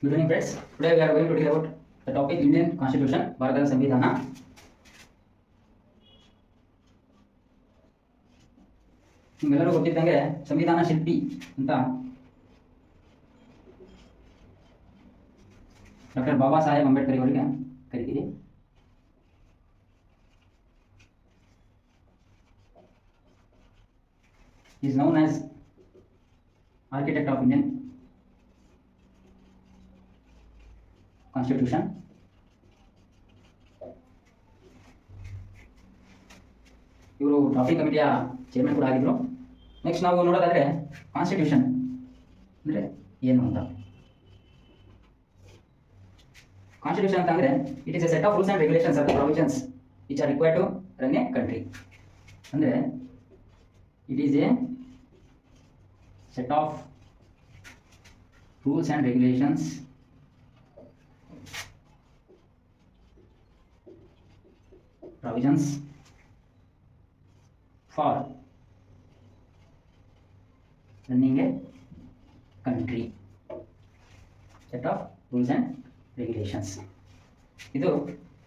Good evening, friends. Today we are going to deal about the topic Indian Constitution, ಭಾರತದ ಸಂವಿಧಾನ. ನಿಮ್ಗೆಲ್ಲರೂ ಗೊತ್ತಿದ್ದಂಗೆ ಸಂವಿಧಾನ ಶಿಲ್ಪಿ ಅಂತ ಡಾಕ್ಟರ್ ಬಾಬಾ ಸಾಹೇಬ್ ಅಂಬೇಡ್ಕರ್ ಅವರಿಗೆ ಕರಿತೀವಿ. He is known as architect of Indian Constitution. ಇವರು ಡ್ರಾಫ್ಟಿಂಗ್ ಕಮಿಟಿಯ ಚೇರ್ಮನ್ ಕೂಡ ಆಗಿದ್ರು. ನೆಕ್ಸ್ಟ್ ನಾವು ನೋಡೋದಾದ್ರೆ ಕಾನ್ಸ್ಟಿಟ್ಯೂಷನ್ ಅಂದರೆ ಏನು ಅಂತ. ಕಾನ್ಸ್ಟಿಟ್ಯೂಷನ್ ಅಂತ ಅಂದರೆ it is a set of rules and regulations of the provisions which are required to run a country. ಅಂದರೆ it is a set of rules and regulations provisions for running a country, set of rules and regulations. ಇದು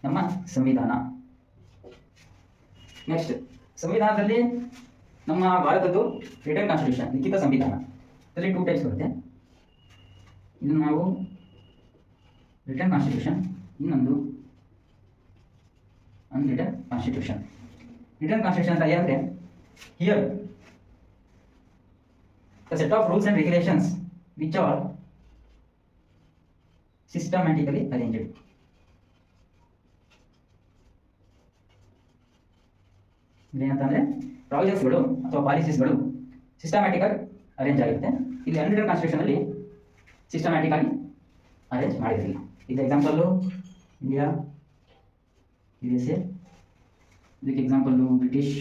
ನಮ್ಮ ಸಂವಿಧಾನ. Next, ಸಂವಿಧಾನದಲ್ಲಿ ನಮ್ಮ ಭಾರತದ್ದು return constitution, ಲಿಖಿತ ಸಂವಿಧಾನ. ಇದರಲ್ಲಿ 2 ಟೈಪ್ಸ್ ಬರುತ್ತೆ. ಇದು ನಾವು ರಿಟನ್ ಕಾನ್ಸ್ಟಿಟ್ಯೂಷನ್, ಇನ್ನೊಂದು unwritten constitution. Written constitution ಅಂತ ಏನಂದ್ರೆ here the set of rules and regulations which are systematically arranged. ಏನಂತಂದ್ರೆ ಪ್ರಾವಿಷನ್ಸ್ಗಳು ಅಥವಾ ಪಾಲಿಸೀಸ್ಗಳು ಸಿಸ್ಟಮ್ಯಾಟಿಕ್ ಆಗಿ ಅರೇಂಜ್ ಆಗಿರುತ್ತೆ. ಇಲ್ಲಿ ಅನ್ರಿಟನ್ ಕಾನ್ಸ್ಟಿಟ್ಯೂಷನ್ ಅಲ್ಲಿ ಸಿಸ್ಟಮ್ಯಾಟಿಕ್ ಆಗಿ ಅರೇಂಜ್ ಮಾಡಿರಲಿಲ್ಲ. ಇದು example India, USA, like example British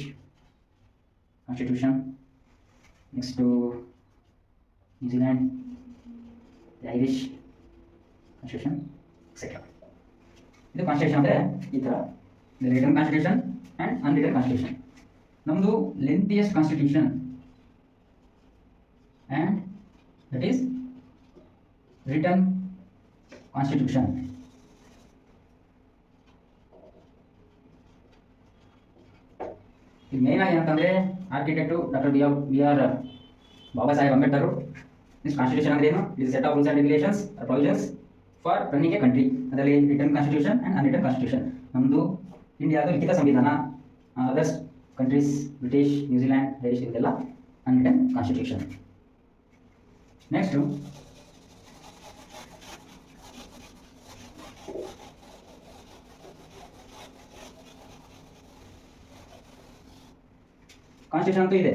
Constitution, next to New Zealand, the Irish Constitution, etc. ಇದು ಕಾನ್ಸ್ಟಿಟ್ಯೂಷನ್ ಅಂದರೆ ಈ ಥರ written constitution and unwritten constitution. ನಮ್ಮದು lengthiest constitution and that is written constitution. ಇದು ಮೇನ್ ಆಗಿ ಏನಂತಂದರೆ architect doctor B R Baba Saheb Ambedkar. This constitution ಅಂದರೆ ಏನು? It is set of rules and regulations provisions for running a country. ಅದರಲ್ಲಿ written constitution and unwritten constitution. ನಮ್ಮದು ಇಂಡಿಯಾದು ಲಿಖಿತ ಸಂವಿಧಾನ, others countries British, New Zealand, Irish ಇದೆಲ್ಲ ಅನ್ರಿಟನ್ ಕಾನ್ಸ್ಟಿಟ್ಯೂಷನ್. ನೆಕ್ಸ್ಟು ಕಾನ್ಸ್ಟಿಟ್ಯೂಷನ್ ಅಂತೂ ಇದೆ.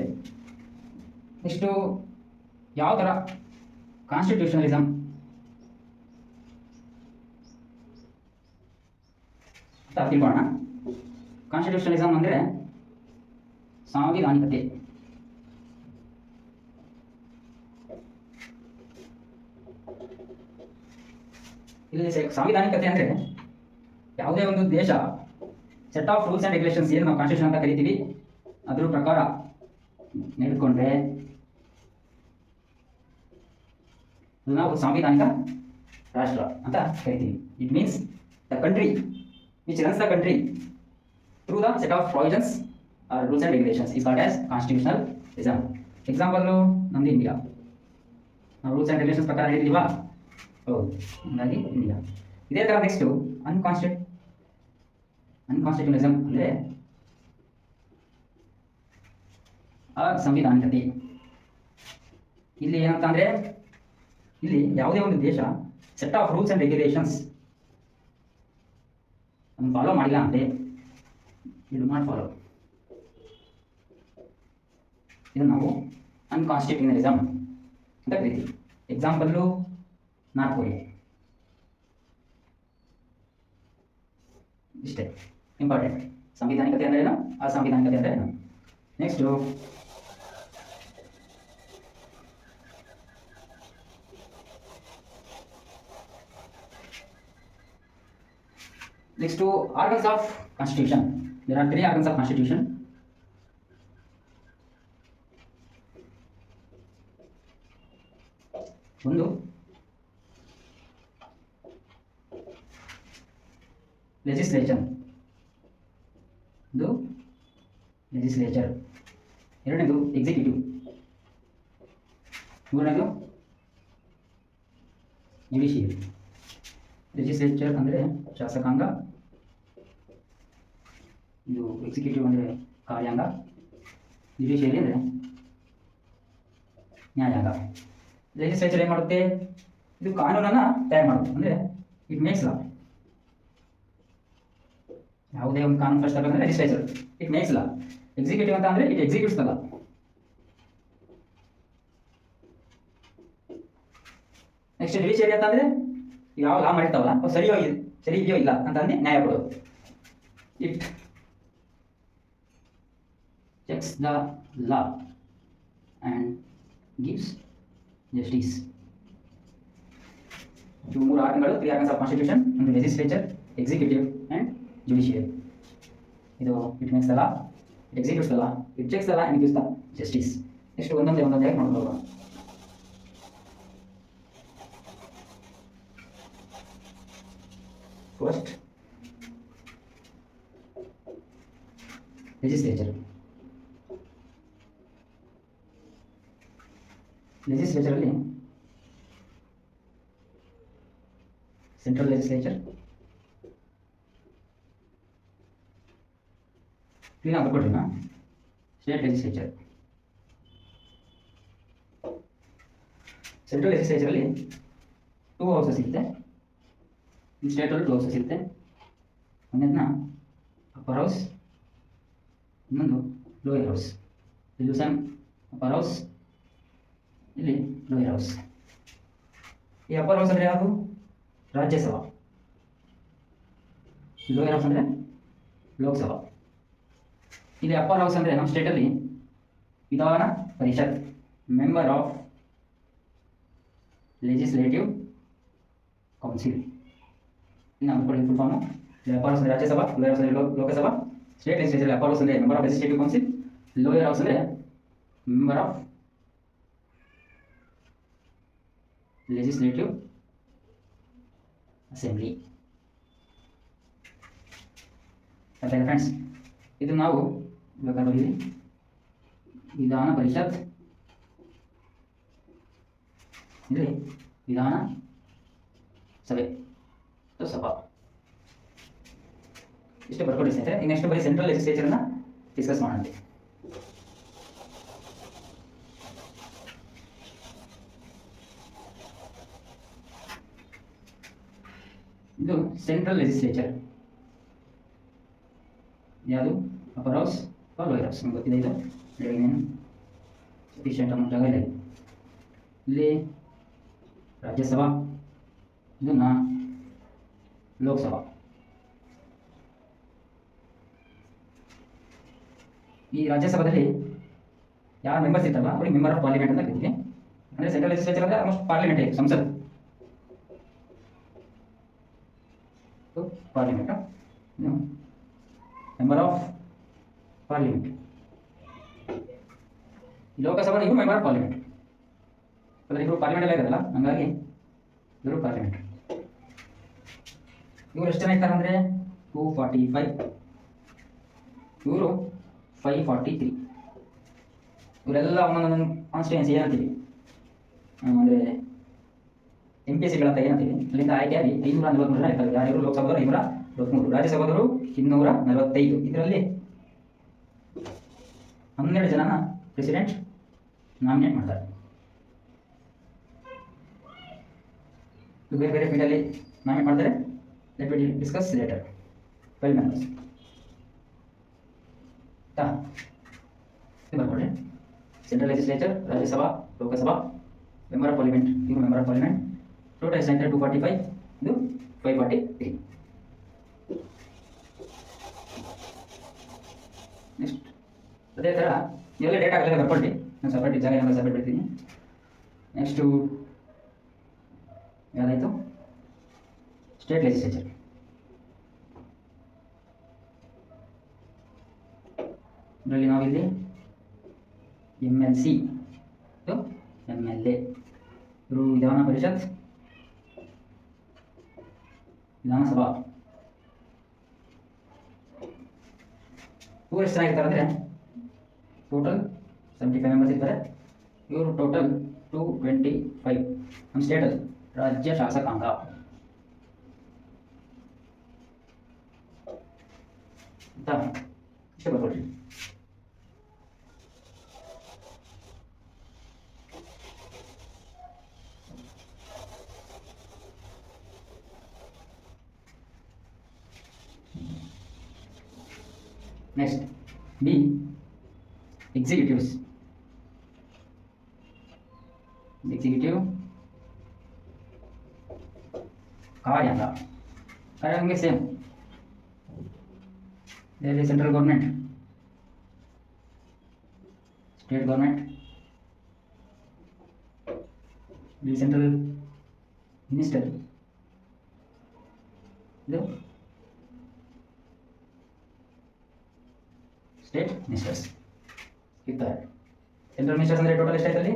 ನೆಕ್ಸ್ಟು ಯಾವ ಥರ ಕಾನ್ಸ್ಟಿಟ್ಯೂಷನಲಿಸಮ್ ಅಂತ ತಿಳ್ಕೊಳ್ಳೋಣ. ಕಾನ್ಸ್ಟಿಟ್ಯೂಷನಲಿಸಮ್ ಅಂದರೆ ಸಾಂವಿಧಾನಿಕತೆ. ಇಲ್ಲಿ ಸಾಂವಿಧಾನಿಕತೆ ಅಂದರೆ ಯಾವುದೇ ಒಂದು ದೇಶ set of rules and regulations ಏನು ನಾವು ಕಾನ್ಸ್ಟಿಟ್ಯೂಷನ್ ಅಂತ ಕರಿತೀವಿ ಅದರ ಪ್ರಕಾರ ನಡೆದುಕೊಂಡ್ರೆ ನಾವು ಸಾಂವಿಧಾನಿಕ ರಾಷ್ಟ್ರ ಅಂತ ಕರಿತೀವಿ. It means the country which runs the country through the set of provisions or rules and regulations is called as constitutionalism. Example ನಮ್ಮದು ಇಂಡಿಯಾ. ನಾವು ರೂಲ್ಸ್ ಆ್ಯಂಡ್ ರೆಗ್ಯುಲೇಷನ್ಸ್ ಪ್ರಕಾರ ಹೇಳಿದ್ದೀವಾ? ಹೌದು, ಹಾಗಾಗಿ ಇಂಡಿಯಾ. ಇದೇ ಥರ ನೆಕ್ಸ್ಟು ಅನ್ಕಾನ್ಸ್ಟಿಟ್ಯೂಷನಲಿಸಮ್ ಅಂದರೆ ಸಂವಿಧಾನಿಕತೆ. ಇಲ್ಲಿ ಏನಂತಂದರೆ ಇಲ್ಲಿ ಯಾವುದೇ ಒಂದು ದೇಶ set of rules and regulations ಅದನ್ನು ಫಾಲೋ ಮಾಡಿಲ್ಲ ಅಂದರೆ ಇದು ನಾಟ್ ಫಾಲೋ, ಇದನ್ನು ನಾವು ಅನ್ಕಾನ್ಸ್ಟಿಟ್ಯೂಷನಲಿಸಮ್ ಅಂತ ಕರಿತೀವಿ. Example north Korea. ಇಷ್ಟೇ ಇಂಪಾರ್ಟೆಂಟ್. ಸಂವಿಧಾನಿಕತೆ ಅಂದರೆ ಏನು, ಅಸಂವಿಧಾನಿಕತೆ ಅಂದರೆ ಏನು. Next organs of constitution. There are 3 organs of constitution. ಒಂದು ಲೆಜಿಸ್ಲೇಷನ್, ಇದು ಲೆಜಿಸ್ಲೇಚರ್. ಎರಡನೇದು ಎಕ್ಸಿಕ್ಯೂಟಿವ್, ಮೂರನೇದು ಜುಡಿಷಿಯರಿ. ಲೆಜಿಸ್ಲೇಚರ್ ಅಂದರೆ ಶಾಸಕಾಂಗ, ಇದು ಎಕ್ಸಿಕ್ಯೂಟಿವ್ ಅಂದರೆ ಕಾರ್ಯಾಂಗ, ಜುಡಿಷಿಯರಿ ಅಂದರೆ ನ್ಯಾಯಾಂಗ. ಲೆಜಿಸ್ಲೇಚರ್ ಏನು ಮಾಡುತ್ತೆ? ಇದು ಕಾನೂನನ್ನು ತಯಾರು ಮಾಡುತ್ತೆ, ಅಂದರೆ ಇಟ್ ಮೇಕ್ಸ್ ಲಾ. ಯಾವುದೇ ಒಂದು ಕಾನೂನು ಫಸ್ಟ್ ಅಂದರೆ legislature, it makes law. Executive ಅಂತ ಅಂದರೆ it executes the law. Next judiciary ಅಂತ ಅಂದರೆ ಯಾವ ಲಾ ಮಾಡಿರ್ತಾವಲ್ಲ ಅವು ಸರಿ ಇದೆಯೋ ಇಲ್ಲ ಅಂತ ಅಂದು ನ್ಯಾಯ ಕೊಡೋದು. It checks the law and gives justice. ಇವು ಮೂರು ಆರ್ಗನ್ಗಳು, 3 ಆರ್ಗನ್ಸ್ ಆಫ್ ಕಾನ್ಸ್ಟಿಟ್ಯೂಷನ್, ಒಂದು ಲೆಜಿಸ್ಲೇಚರ್, ಎಕ್ಸಿಕ್ಯೂಟಿವ್ ಆ್ಯಂಡ್ ಜುಡಿಷಿಯರಿ. ಇದು it makes the law, it executes the law, it checks the law and gives the justice. Next ಒಂದೊಂದೇ ನೋಡ್ಕೊಂಡು ಹೋಗೋಣ. First legislature. ಲೆಜಿಸ್ಲೇಚರಲ್ಲಿ central legislature, ಕ್ಲೀನಾಗಿ ಬರ್ಕೊಡ್ರಿ ನಾ. State legislature. ಸೆಂಟ್ರಲ್ ಲೆಜಿಸ್ಲೇಚರಲ್ಲಿ 2 ಹೌಸಸ್ ಇರುತ್ತೆ, ಸ್ಟೇಟಲ್ಲಿ 2 ಹೌಸಸ್ ಇರುತ್ತೆ. ಒಂದನ್ನ ಅಪ್ಪರ್ ಹೌಸ್, ಇನ್ನೊಂದು ಲೋಯರ್ ಹೌಸ್. ಇದು ಸೇಮ್ ಅಪ್ಪರ್ ಹೌಸ್, ಇಲ್ಲಿ ಲೋಯರ್ ಹೌಸ್. ಈ ಅಪ್ಪರ್ ಹೌಸ್ ಅಂದರೆ ಯಾವುದು? ರಾಜ್ಯಸಭಾ. ಲೋಯರ್ ಹೌಸ್ ಅಂದರೆ ಲೋಕಸಭಾ. ಇಲ್ಲಿ ಅಪ್ಪರ್ ಹೌಸ್ ಅಂದರೆ ನಮ್ಮ ಸ್ಟೇಟಲ್ಲಿ ವಿಧಾನ ಪರಿಷತ್, ಮೆಂಬರ್ ಆಫ್ ಲೆಜಿಸ್ಲೇಟಿವ್ ಕೌನ್ಸಿಲ್. ಇನ್ನು ಅಂದ್ಕೊಳ್ಳಿ ಫುಲ್ ಫಾರ್ಮು. ಅಪ್ಪರ್ ಹೌಸ್ ಅಂದರೆ ರಾಜ್ಯಸಭಾ, ಲೋಯರ್ ಹೌಸ್ ಅಂದರೆ Lok Sabha. State legislature upper house ಅಂದರೆ member of legislative council, lower house ಅಂದರೆ ಮೆಂಬರ್ ಆಫ್ ಲೆಜಿಸ್ಲೇಟಿವ್ ಅಸೆಂಬ್ಲಿ. ಅರ್ಥ ಆಯ್ತಾ ಫ್ರೆಂಡ್ಸ್? ಇದು ನಾವು ಇವಾಗ ನೋಡಿದ್ವಿ ವಿಧಾನ ಪರಿಷತ್, ಇಲ್ಲಿ ವಿಧಾನ ಸಭೆ ಸಭಾ. ಇಷ್ಟು ಬರ್ಕೊಡಿ ಸ್ನೇಹಿತರೆ. ಈಗ ನೆಕ್ಸ್ಟ್ ಬರೀ ಸೆಂಟ್ರಲ್ ಲೆಜಿಸ್ಲೇಚರ್ನ ಡಿಸ್ಕಸ್ ಮಾಡೋಣ. ಇದು ಸೆಂಟ್ರಲ್ ಲೆಜಿಸ್ಲೇಚರ್ ಯಾವುದು? ಅಪ್ಪರ್ ಹೌಸ್ ಅಥವಾ ಲೋಯರ್ ಹೌಸ್ ನಿಮ್ಗೆ ಗೊತ್ತಿದೆ. ಇದು ಇನ್ನೇನು ಸಫಿಷಿಯೆಂಟ್ ಅಮೌಂಟ್ ಜಾಗ ಇದೆ. ಇಲ್ಲಿ ರಾಜ್ಯಸಭಾ, ಇದನ್ನ ಲೋಕಸಭಾ. ಈ ರಾಜ್ಯಸಭಾದಲ್ಲಿ ಯಾರು ಮೆಂಬರ್ಸ್ ಇರ್ತಾರಲ್ಲ ಅವ್ರಿಗೆ ಮೆಂಬರ್ ಆಫ್ ಪಾರ್ಲಿಮೆಂಟ್ ಅಂತ ಕರಿತೀವಿ. ಅಂದರೆ ಸೆಂಟ್ರಲ್ ಲೆಜಿಸ್ಲೇಚರ್ ಅಂದರೆ ಆಲ್ಮೋಸ್ಟ್ ಪಾರ್ಲಿಮೆಂಟ್, ಸಂಸತ್, parliament. Member of parliament. Lok Sabha ಇವರು ಮೆಂಬರ್ ಆಫ್ ಪಾರ್ಲಿಮೆಂಟ್. ಅಂದರೆ ಇವರು ಪಾರ್ಲಿಮೆಂಟ್ ಎಲ್ಲ ಇರೋದಲ್ಲ, ಹಂಗಾಗಿ ಇವರು ಪಾರ್ಲಿಮೆಂಟ್. ಇವರು ಎಷ್ಟು ಜನ ಇರ್ತಾರೆ ಅಂದರೆ 245, ಇವರು 543. ಇವರೆಲ್ಲ ಒಂದೊಂದೊಂದು ಕಾನ್ಸ್ಟಿಟ್ಯೂನ್ಸಿ ಏನಂತೀವಿ ಅಂದರೆ MPSCಗಳ ಅಂತ ಏನಂತೀವಿ, ಅಲ್ಲಿಂದ ಆಯ್ಕೆಯಾಗಿ 543 ಜನ ಇರ್ತಾರೆ. ಯಾರು? ಲೋಕಸಭಾದವರು 523, ರಾಜ್ಯಸಭಾದವರು 245. ಇದರಲ್ಲಿ 12 ಜನನ ಪ್ರೆಸಿಡೆಂಟ್ ನಾಮಿನೇಟ್ ಮಾಡ್ತಾರೆ. ಬೇರೆ ಬೇರೆ ಫೀಲ್ಡಲ್ಲಿ ನಾಮಿನೇಟ್ ಮಾಡ್ತಾರೆ. Let we discuss litre. 12 members. ಇದು ಬರ್ಕೊಳ್ಳಿ. Central legislature, Rajya Sabha, Lok Sabha, member of parliament, ಇವರು ಮೆಂಬರ್ ಆಫ್ ಪಾರ್ಲಿಮೆಂಟ್. ಟೋಟಲ್ ಎಷ್ಟು ಅಂದರೆ 245, ಇದು 543. ನೆಕ್ಸ್ಟ್ ಅದೇ ಥರ ಇವೆಲ್ಲ ಡೇಟಾ ಆಗಲ್ಲ ಬರ್ಕೊಳ್ಳಿ. ನಾನು ಸಪ್ರೇಟ್ ಜಾಗ ಏನಾದರೂ ಸಪ್ರೇಟ್ ಬಿಡ್ತೀನಿ. ನೆಕ್ಸ್ಟು ಯಾವುದಾಯಿತು? State legislature. ಇದರಲ್ಲಿ ನಾವಿಲ್ಲಿ MLC, ಇದು MLA. ಇವರು ವಿಧಾನ ಪರಿಷತ್, ವಿಧಾನಸಭಾ, ಇವರು ಎಷ್ಟು ಜನ ಇರ್ತಾರೆ ಅಂದರೆ ಟೋಟಲ್ 75 ಮೆಂಬರ್ಸ್ ಇರ್ತಾರೆ. ಇವರು ಟೋಟಲ್ 225 ನಮ್ಮ ಸ್ಟೇಟಲ್ಲಿ ರಾಜ್ಯ ಶಾಸಕಾಂಗ. ಆಯ್ತಾ, ಇಷ್ಟೇ ಬರ್ಕೊಡ್ರಿ. Next, B. Executives. Executive ಕಾರ್ಯಾಂಗ. ಕಾರ್ಯಾಂಗ same. There is central government, state government, the central minister. ಇದು ಸ್ಟೇಟ್ ಮಿನಿಸ್ಟರ್ಸ್ ಇರ್ತಾರೆ. ಸೆಂಟ್ರಲ್ ಮಿನಿಸ್ಟರ್ಸ್ ಅಂದರೆ ಟೋಟಲ್ ಎಷ್ಟಾಯ್ತಲ್ಲಿ?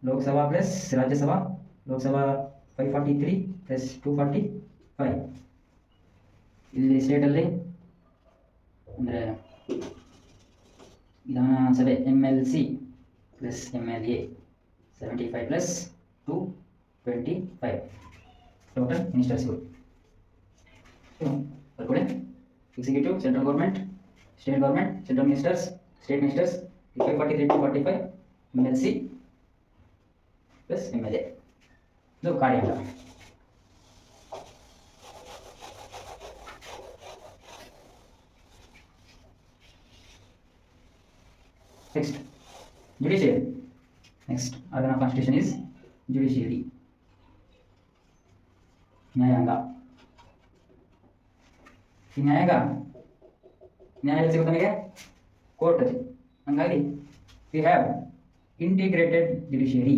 ಲೋಕಸಭಾ ಪ್ಲಸ್ ರಾಜ್ಯಸಭಾ. ಲೋಕಸಭಾ 543 ಪ್ಲಸ್ 245. ಇಲ್ಲಿ ಸ್ಟೇಟಲ್ಲಿ ಅಂದರೆ Vidhana Sabha MLC plus MLA 75 plus 225 total ಮಿನಿಸ್ಟರ್ಸ್ಗಳು. ಬರ್ಕೊಳ್ಳಿ. Executive, central government, state government, central ministers, state ministers, 543 245 MLC plus MLA. ಇದು ಕಾರ್ಯಾಂಗ. Next, judiciary. Next organ of constitution is judiciary. ನ್ಯಾಯಾಂಗ. ಈ ನ್ಯಾಯಾಂಗ ನ್ಯಾಯ ಸಿಗುತ್ತೆ ನಮಗೆ ಕೋರ್ಟ್ ಅಲ್ಲಿ. ಹಂಗಾಗಿ ವಿ ಹ್ಯಾವ್ ಇಂಟಿಗ್ರೇಟೆಡ್ ಜುಡಿಷಿಯರಿ.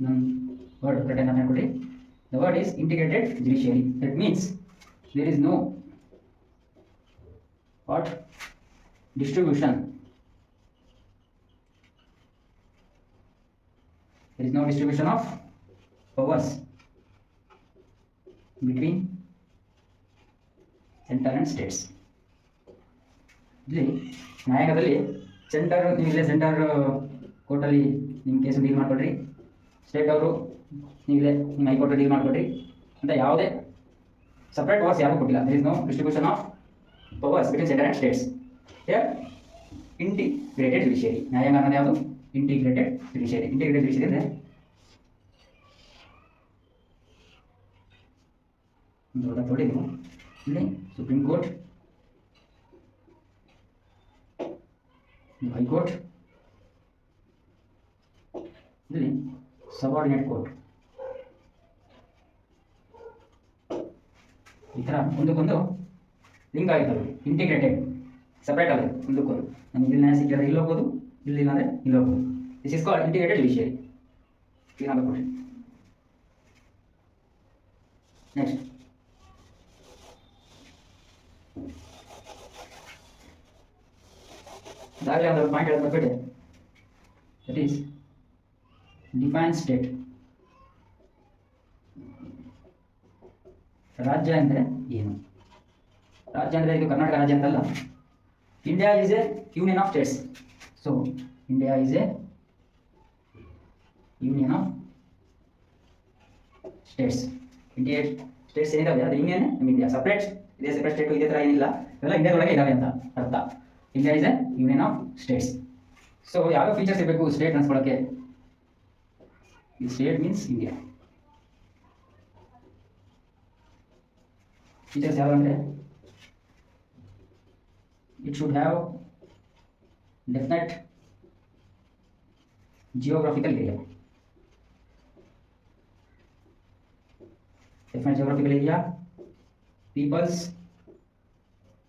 ನಮ್ಮ ವರ್ಡ್ ಕರೆಕ್ಟ್ ಅಂತ ಹೇಳ್ಕೊಡ್ರಿ. The word is integrated judiciary. That means there is no what distribution. There is no distribution of powers between center and states. ಇಲ್ಲಿ ನ್ಯಾಯಾಂಗದಲ್ಲಿ ಸೆಂಟರ್, ನೀವು ಇಲ್ಲೇ ಸೆಂಟರ್ ಕೋರ್ಟಲ್ಲಿ ನಿಮ್ಮ ಕೇಸು ಡೀಲ್ ಮಾಡ್ಕೊಡ್ರಿ, ಸ್ಟೇಟ್ ಅವರು ನೀವಿಲ್ಲೇ ನಿಮ್ಮ ಹೈಕೋರ್ಟ್ ಡೀಲ್ ಮಾಡ್ಕೊಡ್ರಿ ಅಂತ ಯಾವುದೇ ಸಪ್ರೇಟ್ ಪವರ್ಸ್ ಯಾರಿಗೂ ಕೊಟ್ಟಿಲ್ಲ. There is no distribution of powers between center and states. Here, integrated judiciary. ನ್ಯಾಯಾಂಗ ಅನ್ನೋದು ಯಾವುದು? Integrated judiciary. ಇಂಟಿಗ್ರೇಟೆಡ್ ಜುಡಿಷಿಯರಿ ಅಂದರೆ ನೋಡಿ ನೀವು ಇಲ್ಲಿ ಸುಪ್ರೀಂ ಕೋರ್ಟ್, ಹೈಕೋರ್ಟ್, ಇಲ್ಲಿ ಸಬಾರ್ಡಿನೇಟ್ ಕೋರ್ಟ್. ಈ ಥರ ಒಂದಕ್ಕೊಂದು ಲಿಂಕ್ ಆಗಿರ್ತವೆ. ಇಂಟಿಗ್ರೇಟೆಡ್, ಸಪ್ರೇಟ್ ಆಗಿದೆ ಒಂದಕ್ಕೊಂದು. ನಮಗೆ ಇಲ್ಲಿ ನ್ಯಾಯ ಸಿಕ್ಕಿದ್ರೆ ಇಲ್ಲಿ ಹೋಗ್ಬೋದು, ಇಲ್ಲಿ ಇಲ್ಲ ಅಂದರೆ ಇಲ್ಲಿ ಹೋಗ್ಬೋದು. This is called integrated judiciary. Clean ಆಗಬೇಕು. ನೆಕ್ಸ್ಟ್, ಅದಾಗಲೇ ಒಂದು ಪಾಯಿಂಟ್ ಹೇಳೋದು ಬಿಟ್ಟೆ. That is define state. ರಾಜ್ಯ ಅಂದರೆ ಏನು? ರಾಜ್ಯ ಅಂದರೆ ಇದು ಕರ್ನಾಟಕ ರಾಜ್ಯ ಅಂತಲ್ಲ. India is a union of states. So India is a union of states. India states ಏನಿದಾವೆ ಅದು ಯೂನಿಯನ್, ನಮ್ಮ ಇಂಡಿಯಾ ಸಪ್ರೇಟ್. ಇದೇ ಸಪ್ರೇಟ್ ಸ್ಟೇಟು ಇದೇ ಥರ ಏನಿಲ್ಲ, ಇವೆಲ್ಲ ಇಂಡಿಯಾದೊಳಗೆ ಇದಾವೆ ಅಂತ ಅರ್ಥ. India is a union of states. So ಯಾವ ಫೀಚರ್ಸ್ ಇರಬೇಕು ಸ್ಟೇಟ್ ಅನ್ಸ್ಕೊಳ್ಳೋಕ್ಕೆ? ಈ ಸ್ಟೇಟ್ ಮೀನ್ಸ್ ಇಂಡಿಯಾ. ಫೀಚರ್ಸ್ ಯಾವ ಅಂದರೆ it should have definite geographical area. Definite geographical area, peoples,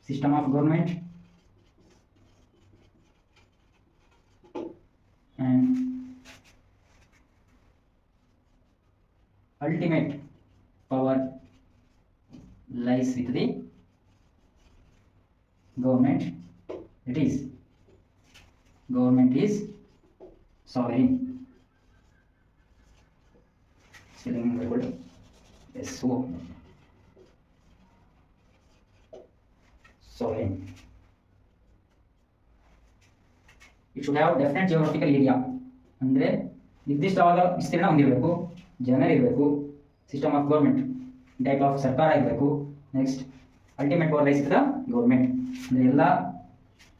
system of government, and ultimate power lies with the government. It is government is sovereign. Spelling very good. Yes, so sovereign. It should have definite geographical area. ಅಂದರೆ ನಿರ್ದಿಷ್ಟವಾದ ವಿಸ್ತೀರ್ಣ ಹೊಂದಿರಬೇಕು, ಜನರಿರಬೇಕು, system of government, type of ಸರ್ಕಾರ ಇರಬೇಕು. Next ultimate power lies the government. ಅಂದರೆ ಎಲ್ಲ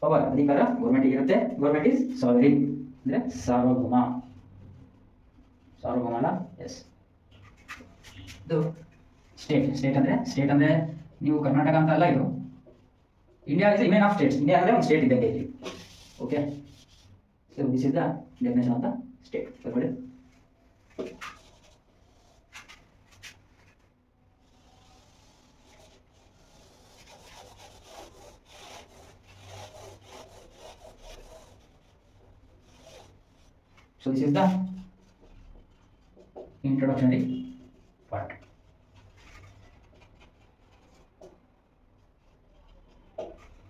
power ಅಧಿಕಾರ ಗೌರ್ಮೆಂಟಿಗೆ ಇರುತ್ತೆ. ಗೌರ್ಮೆಂಟ್ ಈಸ್ ಸಾವರಿನ್ ಅಂದರೆ ಸಾರ್ವಭೌಮ. ಸಾರ್ವಭೌಮ ಅಲ್ಲ, ಎಸ್. ಇದು ಸ್ಟೇಟ್ ಅಂದರೆ ನೀವು ಕರ್ನಾಟಕ ಅಂತ ಅಲ್ಲ, ಇದು India is union of states. India ಅಂದರೆ ಒಂದು ಸ್ಟೇಟ್ ಇದ್ದಂಗೆ ಇಲ್ಲಿ. Okay, so this is the definition of the state. ಬರ್ಕೊಳ್ಳಿ. So this is the introductory part.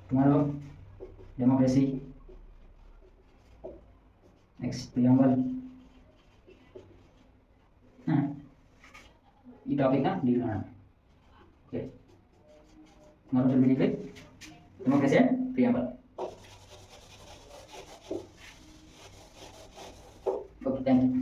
Tomorrow, democracy. Next, preamble. ಈ ಟಾಪಿಕ್ನ ಡೀಲ್ ಮಾಡೋಣ. Okay, tomorrow will be with democracy and preamble. Okay, thank you.